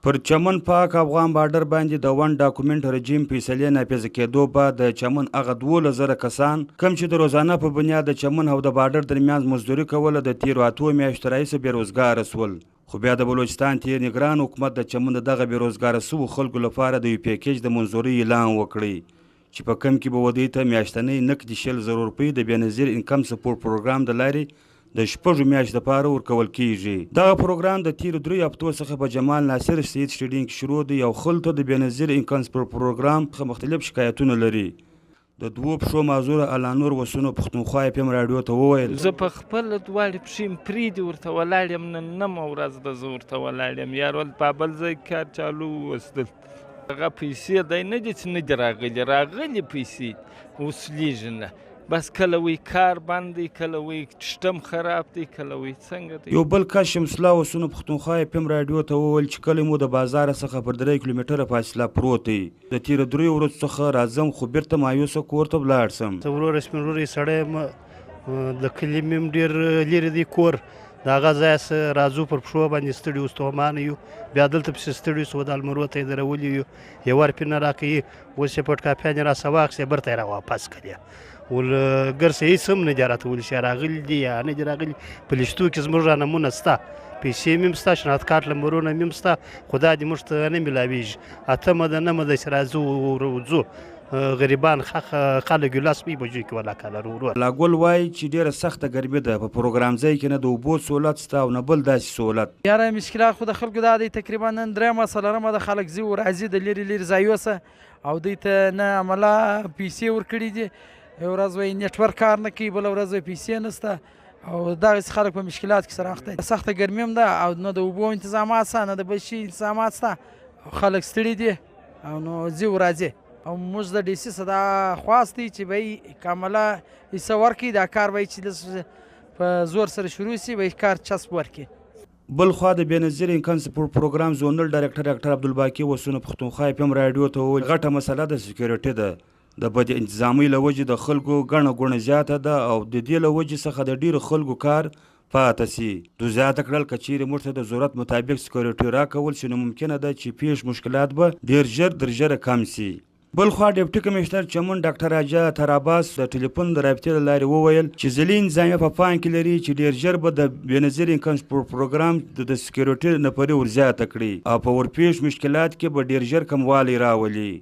پر چمن پاک افغان بارډر باندې د ون ډاکومنټ رژیم فیصلې نافذ کېدو بعد د چمن هغه 12,000 کسان کم چې د روزانه په بنیاد د چمن او د بارډر ترمنځ مزدوري کوله د تیرو 8 میاشتو راهیسې بېروزګاره سول. خو بیا د بلوچستان تیر نگران حکومت د چمن دغه بېروزګاره سوو خلکو لپاره د یو پیکیج د منظورۍ اعلان وکړی چې په کم کې به ودې ته میاشتنۍ نقدي 100,000 روپۍ د بېنظیر انکم سپورټ پروګرام د لارې د 6 میاشتو لپاره ورکول کیږي. دغه پروګرام د تیرو 3 هفتو څخه په جمال ناصر سید سټیډیم کې شروع دی او خلکو د بېنظیر انکم سپورټ پروګرام څخه مختلف شکایتونه لري. د دوو پښو معذوره الانور وسونو پښتونخوا اف ام راډیو ته وویل زه په خپل دواړې پښې مې پرېږدي ورته ولاړ یم نن نمه ورځ ده زه ورته ولاړ یم یارول په بل ځای کار چالو ووستل هغه پیسې دی نه دي چې نه دي راغلي پیسې وسلیږي نه بس کله وی کار بند دی کله وی شتم خراب دی کله وی څنګه دی. یو بل کس شمس الله وسونو پښتونخوا اف ام راډیو ته وویل چې کله مو د بازار څخه پر 3 کیلومتره فاصله پروت دی د تیرو 3 ورځو څخه راځم خو بیرته مایوسه کور ته ولاړ سم. زه ورور سپین ورور یې سړی د کلي مې هم ډېر لرې دی کور د هغه ځایه راځو پر پښو باندې ستړي اوس ستومانه یو بیا دلته پسې ستړي سو د المرو ته یې درولي یو یو ور پې نه راکوي اوس یې پټکاپیان یې راسه واخیستې برته یې راواپس کړې ولګر څه هېڅ هم نه دي راته ویلي چې راغلي دي یا نه دي راغلي په لیستو کې زموږ رانمونه شته پیسې مې هم شته شناخت کارت له مرونه مې هم شته خو دا دې موږ ته نه میلاویږي اتمه ده نمه ده چې راځو ځو غریبان خلک لاس پی بجو کې ولا کاله ورو لاګول وای چې ډیره سخته ګرمي ده په پروګرام ځای کې نه د اوبو سہولت شته او نه بل داسې سہولت. یاره مشکلات خو د خلکو دا دی تقریبا نن درېیمه څلورمه د خلک ځي راځي د لرې لرې ځایو څخه او دوی ته نه عمله پیسې ورکړي دي یو ورځ وایي نیټورک کار نه کوي بله ورځ وایي پیسې نشته او دغسې خلک په مشکلات کې سره اخته دي. سخته ګرمي هم ده او نه د اوبو انتظامات شته نه د بل شي انتظامات شته خلک ستړي دي او نو ځي راځي او موږ د ډي سي څخه دا خواست دی چې به کامله حصه ورکړي دا کار به چې په زور سره شروع شي به کار چسب ورکړي. بل خوا د بېنظیر انکم سپورټ پروګرام زونل ډایرکټر ډاکټر عبدالباقي وسونو پښتونخوا اف ام راډیو ته وویل غټه مسله د سکیورټي ده د بد انتظامۍ له وجې د خلکو ګڼه ګوڼه زیاته ده او د دې له وجې څخه د ډېرو خلکو کار پاته سي. دوی زیاته کړل که چیرې موږ ته د ضرورت مطابق سکیورټي راکول شي نو ممکنه ده چې پیش مشکلات به ډېر ژر در ژره کم سي. بل خوا ډیپټي کمشنر چمن ډاکټر راجا تراباس د ټلیفون د رابطې له لارې وویل چې ځلي انتظامیه په پام کې لري چې ډېر ژر به د بېنظیر انکم سپورټ پروګرام د سکیورټي نفري ورزیاته کړي او په ورپېښ مشکلات کې به ډېر ژر کموالی راولي.